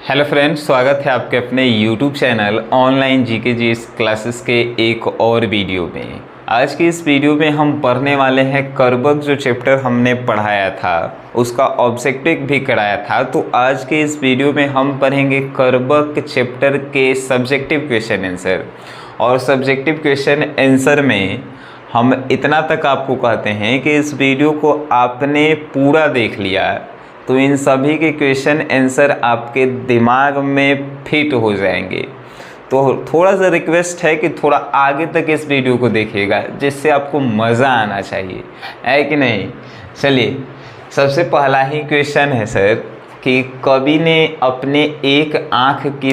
Hello friends, स्वागत है आपके अपने YouTube channel online GK GS classes के एक और वीडियो में। आज की इस वीडियो में हम पढ़ने वाले हैं कर्बक। जो चैप्टर हमने पढ़ाया था उसका ऑब्जेक्टिव भी कराया था, तो आज के इस वीडियो में हम पढ़ेंगे कर्बक चैप्टर के सब्जेक्टिव क्वेश्चन आंसर। और सब्जेक्टिव क्वेश्चन आंसर में हम इतना तक आपको कहते हैं कि इस वीडियो को आपने पूरा देख लिया तो इन सभी के क्वेश्चन आंसर आपके दिमाग में फिट हो जाएंगे। तो थोड़ा सा रिक्वेस्ट है कि थोड़ा आगे तक इस वीडियो को देखिएगा, जिससे आपको मज़ा आना चाहिए, है कि नहीं। चलिए, सबसे पहला ही क्वेश्चन है सर कि कवि ने अपने एक आँख की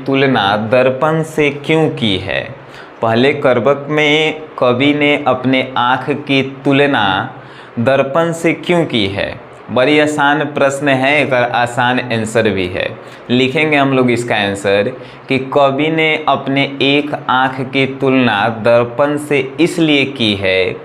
तुलना दर्पण से क्यों की है। पहले कर्बक में कवि ने अपने आँख की तुलना दर्पण से क्यों की है। बड़ी आसान प्रश्न है, एक आसान आंसर भी है। लिखेंगे हम लोग इसका आंसर कि कवि ने अपने एक आँख की तुलना दर्पण से इसलिए की है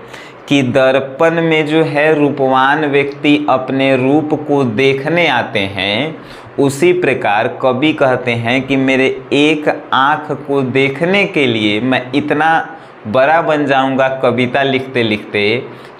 कि दर्पण में जो है रूपवान व्यक्ति अपने रूप को देखने आते हैं। उसी प्रकार कवि कहते हैं कि मेरे एक आँख को देखने के लिए मैं इतना बड़ा बन जाऊंगा कविता लिखते लिखते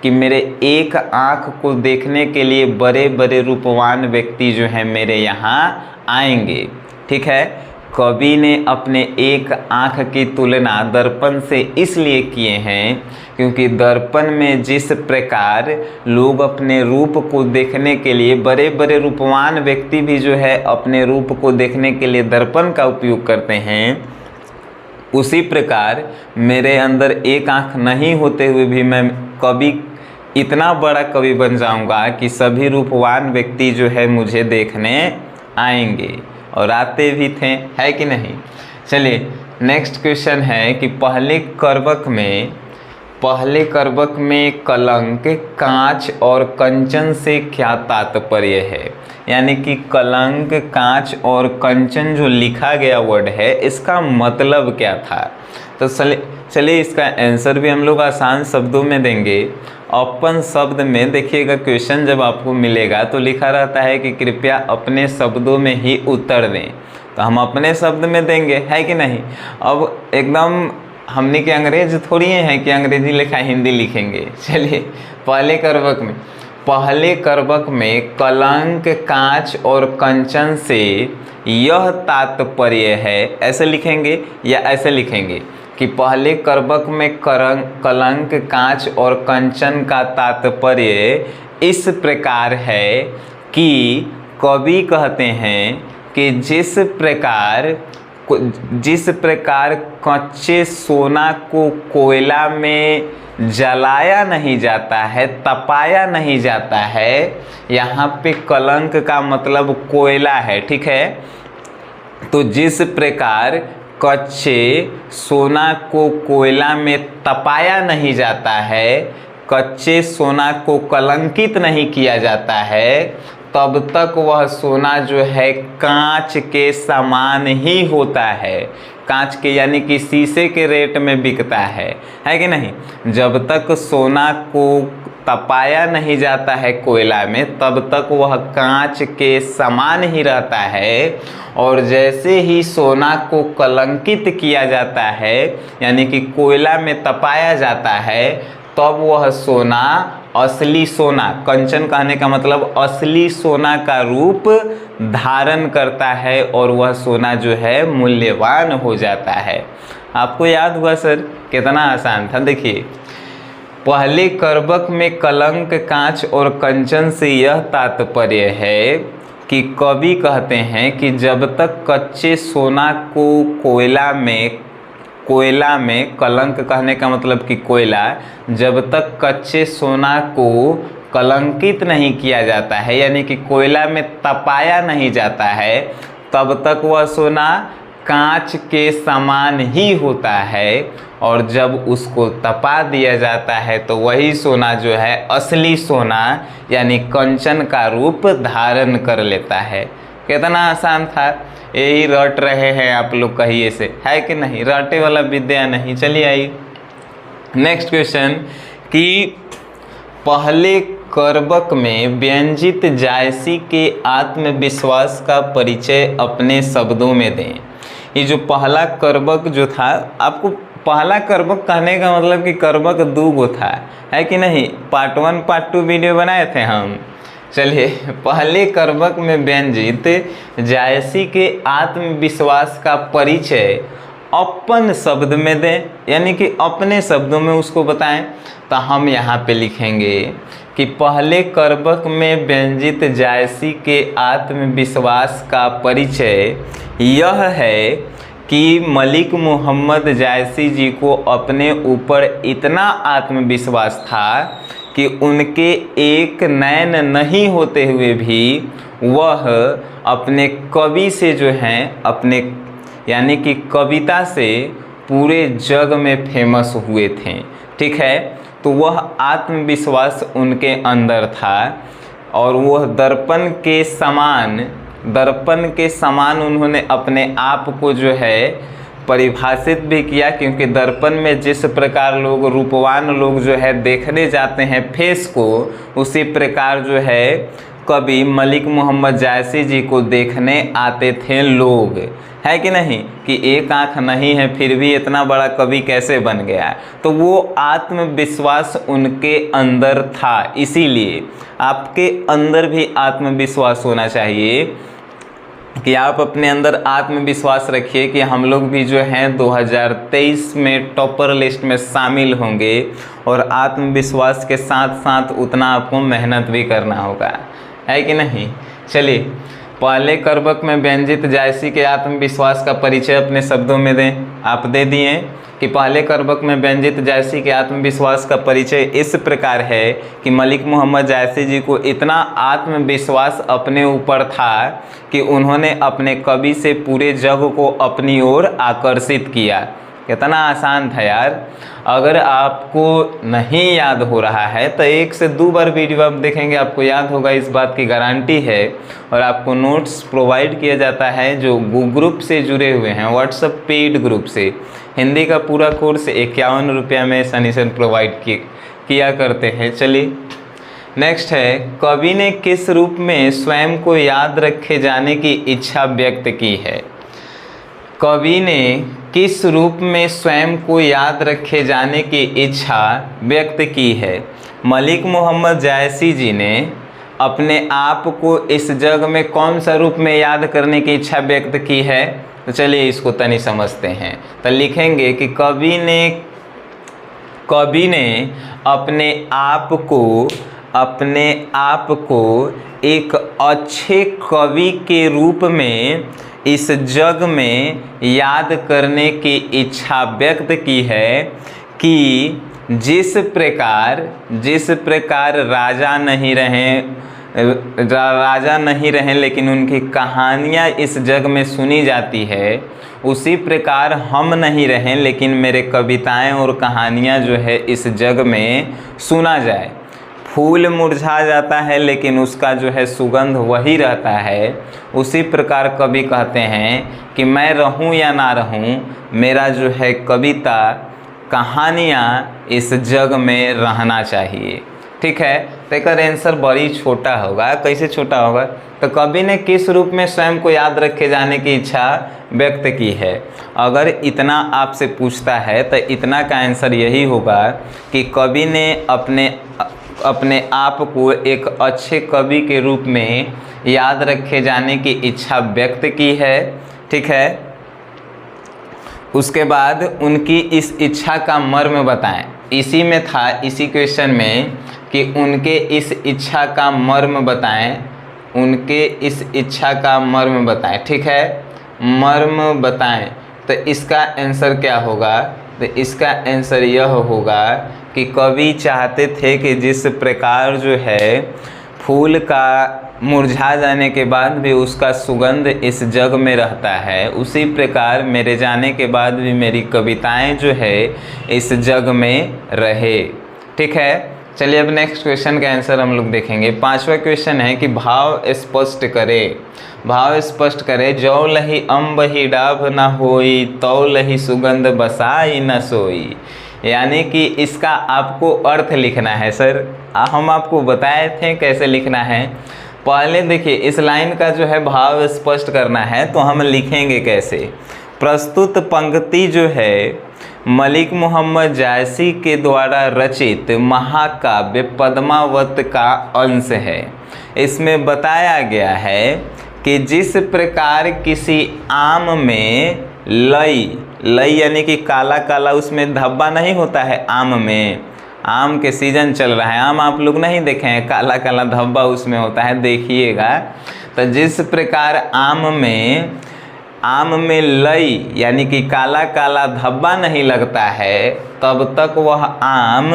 कि मेरे एक आँख को देखने के लिए बड़े बड़े रूपवान व्यक्ति जो हैं मेरे यहाँ आएंगे। ठीक है, कवि ने अपने एक आँख की तुलना दर्पण से इसलिए किए हैं क्योंकि दर्पण में जिस प्रकार लोग अपने रूप को देखने के लिए, बड़े बड़े रूपवान व्यक्ति भी जो है अपने रूप को देखने के लिए दर्पण का उपयोग करते हैं, उसी प्रकार मेरे अंदर एक आँख नहीं होते हुए भी मैं कवि इतना बड़ा कवि बन जाऊंगा कि सभी रूपवान व्यक्ति जो है मुझे देखने आएंगे, और आते भी थे, है कि नहीं। चलिए, नेक्स्ट क्वेश्चन है कि पहले कर्बक में कलंक, कांच और कंचन से क्या तात्पर्य है। यानी कि कलंक, कांच और कंचन जो लिखा गया वर्ड है, इसका मतलब क्या था। तो चलिए इसका आंसर भी हम लोग आसान शब्दों में देंगे। ओपन शब्द में देखिएगा, क्वेश्चन जब आपको मिलेगा तो लिखा रहता है कि कृपया अपने शब्दों में ही उत्तर दें, तो हम अपने शब्द में देंगे, है कि नहीं। अब एकदम हमने के अंग्रेज थोड़ी हैं कि अंग्रेजी लिखा हिंदी लिखेंगे। चलिए, पहले कर्बक में कलंक, कांच और कंचन से यह तात्पर्य है, ऐसे लिखेंगे या ऐसे लिखेंगे कि पहले कर्बक में कलंक, कांच और कंचन का तात्पर्य इस प्रकार है कि कवि कहते हैं कि जिस प्रकार कच्चे सोना को कोयला में जलाया नहीं जाता है, तपाया नहीं जाता है, यहाँ पे कलंक का मतलब कोयला है। ठीक है, तो जिस प्रकार कच्चे सोना को कोयला में तपाया नहीं जाता है, कच्चे सोना को कलंकित नहीं किया जाता है, तब तक वह सोना जो है कांच के समान ही होता है। कांच के यानी कि शीशे के रेट में बिकता है कि नहीं। जब तक सोना को तपाया नहीं जाता है कोयला में, तब तक वह कांच के समान ही रहता है। और जैसे ही सोना को कलंकित किया जाता है, यानी कि कोयला में तपाया जाता है, तब वह सोना असली सोना, कंचन कहने का मतलब असली सोना का रूप धारण करता है और वह सोना जो है मूल्यवान हो जाता है। आपको याद हुआ सर, कितना आसान था। देखिए, पहले कर्बक में कलंक, कांच और कंचन से यह तात्पर्य है कि कवि कहते हैं कि जब तक कच्चे सोना को कोयला में कलंक कहने का मतलब कि कोयला, जब तक कच्चे सोना को कलंकित नहीं किया जाता है, यानी कि कोयला में तपाया नहीं जाता है, तब तक वह सोना कांच के समान ही होता है। और जब उसको तपा दिया जाता है तो वही सोना जो है असली सोना यानी कंचन का रूप धारण कर लेता है। कितना आसान था, यही रट रहे हैं आप लोग कहिए से, है कि नहीं। रटे वाला विद्या नहीं। चलिए आइए नेक्स्ट क्वेश्चन कि पहले कर्बक में व्यंजित जायसी के आत्मविश्वास का परिचय अपने शब्दों में दें। ये जो पहला कर्बक जो था, आपको पहला कर्बक कहने का मतलब कि कर्बक दो गो था, है कि नहीं। पार्ट 1 पार्ट 2 वीडियो बनाए थे हम। चलिए, पहले कर्बक में व्यंजित जायसी के आत्मविश्वास का परिचय अपन शब्द में दें, यानी कि अपने शब्दों में उसको बताएं। तो हम यहाँ पे लिखेंगे कि पहले कर्बक में व्यंजित जायसी के आत्मविश्वास का परिचय यह है कि मलिक मोहम्मद जायसी जी को अपने ऊपर इतना आत्मविश्वास था कि उनके एक नैन नहीं होते हुए भी वह अपने कवि से जो हैं, अपने यानी कि कविता से पूरे जग में फेमस हुए थे। ठीक है, तो वह आत्मविश्वास उनके अंदर था और वह दर्पण के समान उन्होंने अपने आप को जो है परिभाषित भी किया, क्योंकि दर्पण में जिस प्रकार लोग, रूपवान लोग जो है देखने जाते हैं फेस को, उसी प्रकार जो है कवि मलिक मोहम्मद जायसी जी को देखने आते थे लोग, है कि नहीं। कि एक आँख नहीं है फिर भी इतना बड़ा कवि कैसे बन गया। तो वो आत्मविश्वास उनके अंदर था। इसीलिए आपके अंदर भी आत्मविश्वास होना चाहिए कि आप अपने अंदर आत्मविश्वास रखिए कि हम लोग भी जो हैं 2023 में टॉपर लिस्ट में शामिल होंगे, और आत्मविश्वास के साथ साथ उतना आपको मेहनत भी करना होगा, है कि नहीं। चलिए, पहले कर्बक में व्यंजित जायसी के आत्मविश्वास का परिचय अपने शब्दों में दें। आप दे दिए कि पहले कर्बक में व्यंजित जायसी के आत्मविश्वास का परिचय इस प्रकार है कि मलिक मोहम्मद जायसी जी को इतना आत्मविश्वास अपने ऊपर था कि उन्होंने अपने कवि से पूरे जग को अपनी ओर आकर्षित किया। कितना आसान था यार। अगर आपको नहीं याद हो रहा है तो 1 से 2 बार वीडियो आप देखेंगे, आपको याद होगा, इस बात की गारंटी है। और आपको नोट्स प्रोवाइड किया जाता है जो ग्रुप से जुड़े हुए हैं, व्हाट्सएप पेड ग्रुप से। हिंदी का पूरा कोर्स 51 रुपया में सनी सर प्रोवाइड किया करते हैं। चलिए, नेक्स्ट है, कवि ने किस रूप में स्वयं को याद रखे जाने की इच्छा व्यक्त की है। कवि ने किस रूप में स्वयं को याद रखे जाने की इच्छा व्यक्त की है। मलिक मोहम्मद जायसी जी ने अपने आप को इस जग में कौन सा रूप में याद करने की इच्छा व्यक्त की है। तो चलिए इसको तनी समझते हैं। तो लिखेंगे कि कवि ने अपने आप को एक अच्छे कवि के रूप में इस जग में याद करने की इच्छा व्यक्त की है कि जिस प्रकार राजा नहीं रहे लेकिन उनकी कहानियाँ इस जग में सुनी जाती है, उसी प्रकार हम नहीं रहें लेकिन मेरे कविताएं और कहानियाँ जो है इस जग में सुना जाए। फूल मुरझा जाता है लेकिन उसका जो है सुगंध वही रहता है। उसी प्रकार कवि कहते हैं कि मैं रहूं या ना रहूं, मेरा जो है कविता कहानियाँ इस जग में रहना चाहिए। ठीक है, तो इसका आंसर बड़ी छोटा होगा। कैसे छोटा होगा? तो कवि ने किस रूप में स्वयं को याद रखे जाने की इच्छा व्यक्त की है। अगर इतना आपसे पूछता है तो इतना का आंसर यही होगा कि कवि ने अपने आप को एक अच्छे कवि के रूप में याद रखे जाने की इच्छा व्यक्त की है। ठीक है, उसके बाद उनकी इस इच्छा का मर्म बताएं। इसी में था, इसी क्वेश्चन में, कि उनके इस इच्छा का मर्म बताएं। उनके इस इच्छा का मर्म बताएं। ठीक है, मर्म बताएं। तो इसका आंसर क्या होगा? तो इसका आंसर यह होगा कि कवि चाहते थे कि जिस प्रकार जो है फूल का मुरझा जाने के बाद भी उसका सुगंध इस जग में रहता है, उसी प्रकार मेरे जाने के बाद भी मेरी कविताएं जो है इस जग में रहे। ठीक है, चलिए अब नेक्स्ट क्वेश्चन का आंसर हम लोग देखेंगे। 5वां क्वेश्चन है कि भाव स्पष्ट करे। जौ लही अम्ब ही डाभ न होई, तौ लही सुगंध बसाई न सोई। यानी कि इसका आपको अर्थ लिखना है। सर हम आपको बताए थे कैसे लिखना है। पहले देखिए इस लाइन का जो है भाव स्पष्ट करना है, तो हम लिखेंगे कैसे। प्रस्तुत पंक्ति जो है मलिक मोहम्मद जायसी के द्वारा रचित महाकाव्य पद्मावत का अंश है। इसमें बताया गया है कि जिस प्रकार किसी आम में लई यानी कि काला काला उसमें धब्बा नहीं होता है आम में, आम के सीजन चल रहा है, आम आप लोग नहीं देखे हैं, काला काला धब्बा उसमें होता है, देखिएगा। तो जिस प्रकार आम में लई यानी कि काला काला धब्बा नहीं लगता है, तब तक वह आम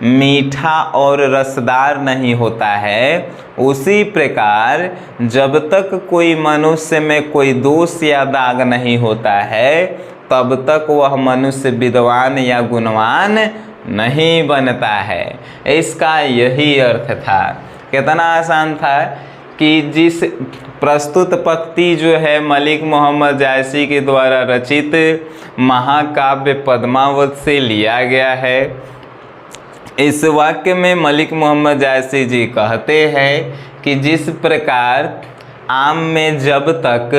मीठा और रसदार नहीं होता है। उसी प्रकार जब तक कोई मनुष्य में कोई दोष या दाग नहीं होता है, तब तक वह मनुष्य विद्वान या गुणवान नहीं बनता है। इसका यही अर्थ था। कितना आसान था कि जिस प्रस्तुत पंक्ति जो है मलिक मोहम्मद जायसी के द्वारा रचित महाकाव्य पद्मावत से लिया गया है। इस वाक्य में मलिक मोहम्मद जायसी जी कहते हैं कि जिस प्रकार आम में जब तक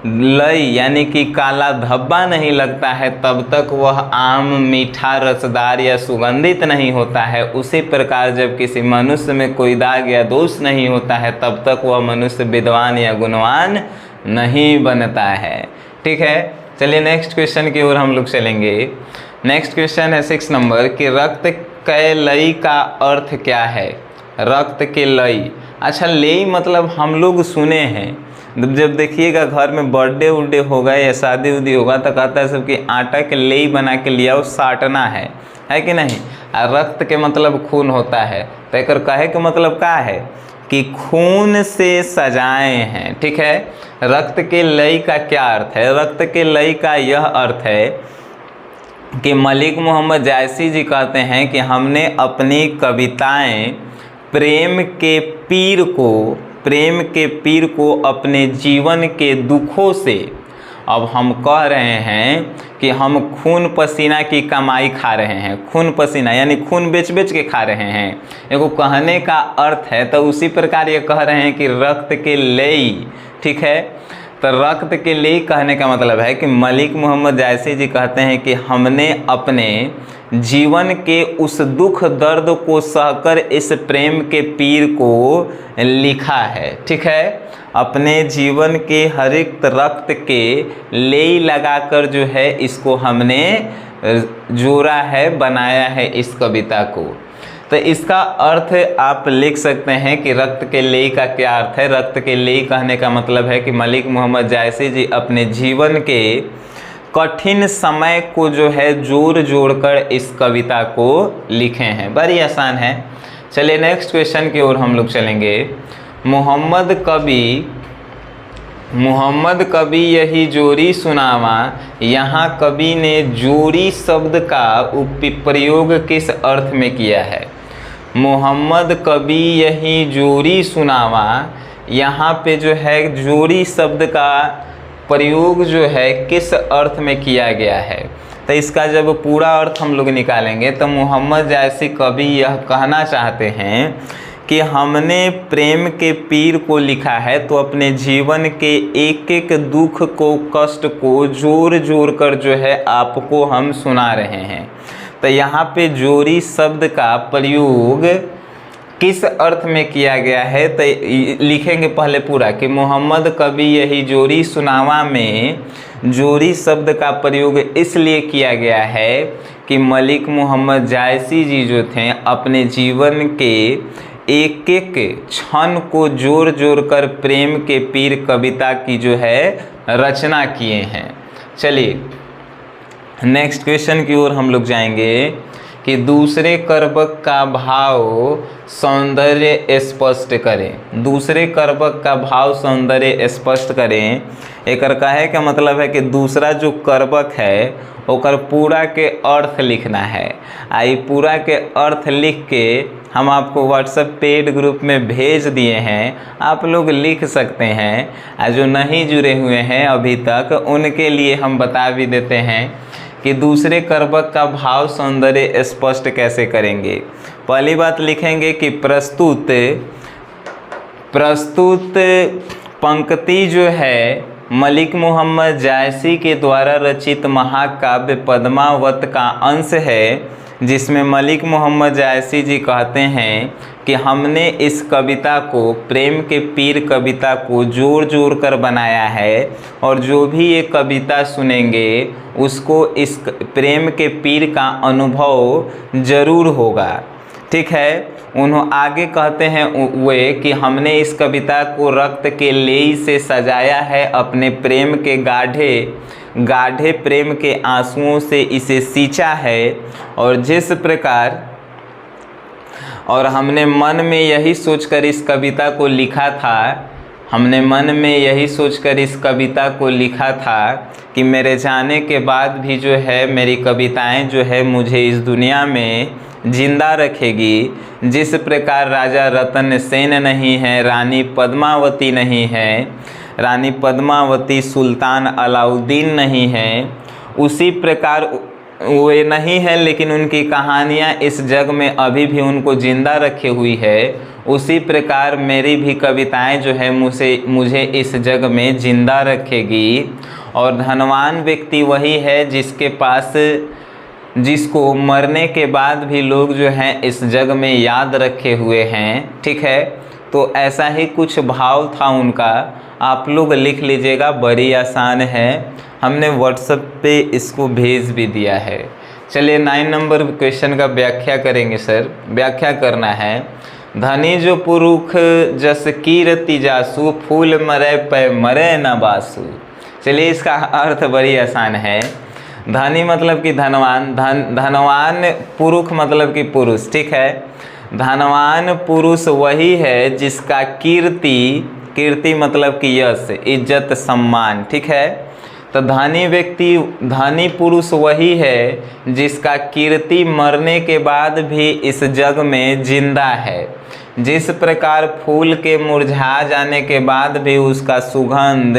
लई यानी कि काला धब्बा नहीं लगता है, तब तक वह आम मीठा रसदार या सुगंधित नहीं होता है, उसी प्रकार जब किसी मनुष्य में कोई दाग या दोष नहीं होता है, तब तक वह मनुष्य विद्वान या गुणवान नहीं बनता है। ठीक है, चलिए नेक्स्ट क्वेश्चन की ओर हम लोग चलेंगे। नेक्स्ट क्वेश्चन है 6 नंबर कि रक्त के लई का अर्थ क्या है। रक्त के लई, अच्छा लई मतलब हम लोग सुने हैं, जब देखिएगा घर में बर्थडे उर्डे होगा या शादी उदी होगा तो कहता है सबकी आटा के लेई बना के लिया और साटना है कि नहीं। और रक्त के मतलब खून होता है, तो एक कहे के मतलब क्या है कि खून से सजाए हैं। ठीक है, रक्त के लई का क्या अर्थ है। रक्त के लई का यह अर्थ है कि मलिक मोहम्मद जायसी जी कहते हैं कि हमने अपनी कविताएं प्रेम के पीर को अपने जीवन के दुखों से, अब हम कह रहे हैं कि हम खून पसीना की कमाई खा रहे हैं, खून पसीना यानी खून बेच बेच के खा रहे हैं, एगो कहने का अर्थ है। तो उसी प्रकार ये कह रहे हैं कि रक्त के लेई। ठीक है, तो रक्त के लिए कहने का मतलब है कि मलिक मोहम्मद जायसी जी कहते हैं कि हमने अपने जीवन के उस दुख दर्द को सहकर इस प्रेम के पीर को लिखा है। ठीक है, अपने जीवन के हरित रक्त के लेई लगाकर जो है इसको हमने जोड़ा है, बनाया है इस कविता को। तो इसका अर्थ आप लिख सकते हैं कि रक्त के लेई का क्या अर्थ है। रक्त के लेई कहने का मतलब है कि मलिक मोहम्मद जायसी जी अपने जीवन के कठिन समय को जो है जोड़ जोड़ कर इस कविता को लिखे हैं। बड़ी आसान है। चलिए नेक्स्ट क्वेश्चन की ओर हम लोग चलेंगे। मोहम्मद कवि यही जोरी सुनावा, यहाँ कवि ने जोरी शब्द का प्रयोग किस अर्थ में किया है। मोहम्मद कवि यही जोरी सुनावा, यहाँ पे जो है जोरी शब्द का प्रयोग जो है किस अर्थ में किया गया है। तो इसका जब पूरा अर्थ हम लोग निकालेंगे तो मोहम्मद जायसी कवि यह कहना चाहते हैं कि हमने प्रेम के पीर को लिखा है तो अपने जीवन के एक एक दुख को, कष्ट को जोड़ जोड़ कर जो है आपको हम सुना रहे हैं। तो यहाँ पे जोरी शब्द का प्रयोग किस अर्थ में किया गया है, तो लिखेंगे पहले पूरा कि मोहम्मद कवि यही जोरी सुनावा में जोरी शब्द का प्रयोग इसलिए किया गया है कि मलिक मोहम्मद जायसी जी जो थे अपने जीवन के एक एक क्षण को जोड़ जोड़ कर प्रेम के पीर कविता की जो है रचना किए हैं। चलिए नेक्स्ट क्वेश्चन की ओर हम लोग जाएंगे कि दूसरे कर्बक का भाव सौंदर्य स्पष्ट करें। दूसरे कर्बक का भाव सौंदर्य स्पष्ट करें। एक कहे का मतलब है कि दूसरा जो कर्बक है ओकर पूरा के अर्थ लिखना है। आई पूरा के अर्थ लिख के हम आपको व्हाट्सएप पेड ग्रुप में भेज दिए हैं, आप लोग लिख सकते हैं। जो नहीं जुड़े हुए हैं अभी तक उनके लिए हम बता भी देते हैं कि दूसरे कर्बक का भाव सौंदर्य स्पष्ट कैसे करेंगे। पहली बात लिखेंगे कि प्रस्तुत पंक्ति जो है मलिक मोहम्मद जायसी के द्वारा रचित महाकाव्य पद्मावत का अंश है, जिसमें मलिक मोहम्मद जायसी जी कहते हैं कि हमने इस कविता को, प्रेम के पीर कविता को जोड़ जोड़ कर बनाया है, और जो भी ये कविता सुनेंगे उसको इस प्रेम के पीर का अनुभव ज़रूर होगा। ठीक है। उन्होंने आगे कहते हैं वे कि हमने इस कविता को रक्त के लेई से सजाया है, अपने प्रेम के गाढ़े प्रेम के आंसुओं से इसे सींचा है, और जिस प्रकार, और हमने मन में यही सोचकर इस कविता को लिखा था कि मेरे जाने के बाद भी जो है मेरी कविताएं जो है मुझे इस दुनिया में जिंदा रखेगी। जिस प्रकार राजा रतन सेन नहीं है, रानी पद्मावती नहीं है, रानी पद्मावती सुल्तान अलाउद्दीन नहीं है, उसी प्रकार वे नहीं है लेकिन उनकी कहानियाँ इस जग में अभी भी उनको जिंदा रखी हुई है, उसी प्रकार मेरी भी कविताएं जो है मुझे इस जग में जिंदा रखेगी। और धनवान व्यक्ति वही है जिसको मरने के बाद भी लोग जो हैं इस जग में याद रखे हुए हैं। ठीक है। तो ऐसा ही कुछ भाव था उनका, आप लोग लिख लीजिएगा, बड़ी आसान है, हमने व्हाट्सएप पे इसको भेज भी दिया है। चलिए 9 नंबर क्वेश्चन का व्याख्या करेंगे सर। व्याख्या करना है, धनी जो पुरुष जस कीरति जासु, फूल मरे पे मरे न बासु। चलिए इसका अर्थ बड़ी आसान है। धनी मतलब कि धनवान, धनवान पुरुष मतलब कि पुरुष। ठीक है। धनवान पुरुष वही है जिसका कीर्ति मतलब कि यश, इज्जत, सम्मान। ठीक है। तो धनी पुरुष वही है जिसका कीर्ति मरने के बाद भी इस जग में जिंदा है। जिस प्रकार फूल के मुरझा जाने के बाद भी उसका सुगंध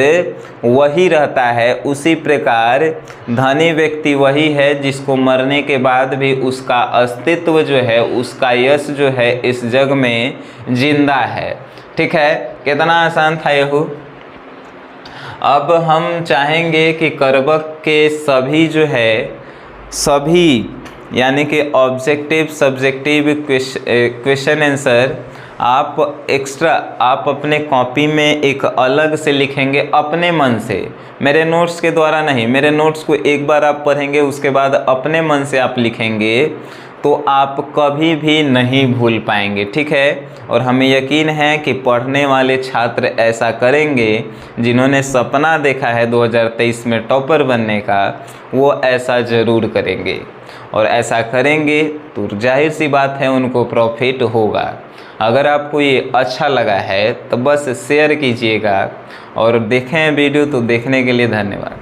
वही रहता है, उसी प्रकार धनी व्यक्ति वही है जिसको मरने के बाद भी उसका अस्तित्व जो है, उसका यश जो है इस जग में जिंदा है। ठीक है। कितना आसान था यह। अब हम चाहेंगे कि कर्बक के सभी यानी कि ऑब्जेक्टिव सब्जेक्टिव क्वेश्चन आंसर आप अपने कॉपी में एक अलग से लिखेंगे अपने मन से, मेरे नोट्स के द्वारा नहीं। मेरे नोट्स को एक बार आप पढ़ेंगे, उसके बाद अपने मन से आप लिखेंगे तो आप कभी भी नहीं भूल पाएंगे। ठीक है। और हमें यकीन है कि पढ़ने वाले छात्र ऐसा करेंगे, जिन्होंने सपना देखा है 2023 में टॉपर बनने का, वो ऐसा ज़रूर करेंगे। और ऐसा करेंगे तो जाहिर सी बात है उनको प्रॉफिट होगा। अगर आपको ये अच्छा लगा है तो बस शेयर कीजिएगा, और देखें वीडियो तो देखने के लिए धन्यवाद।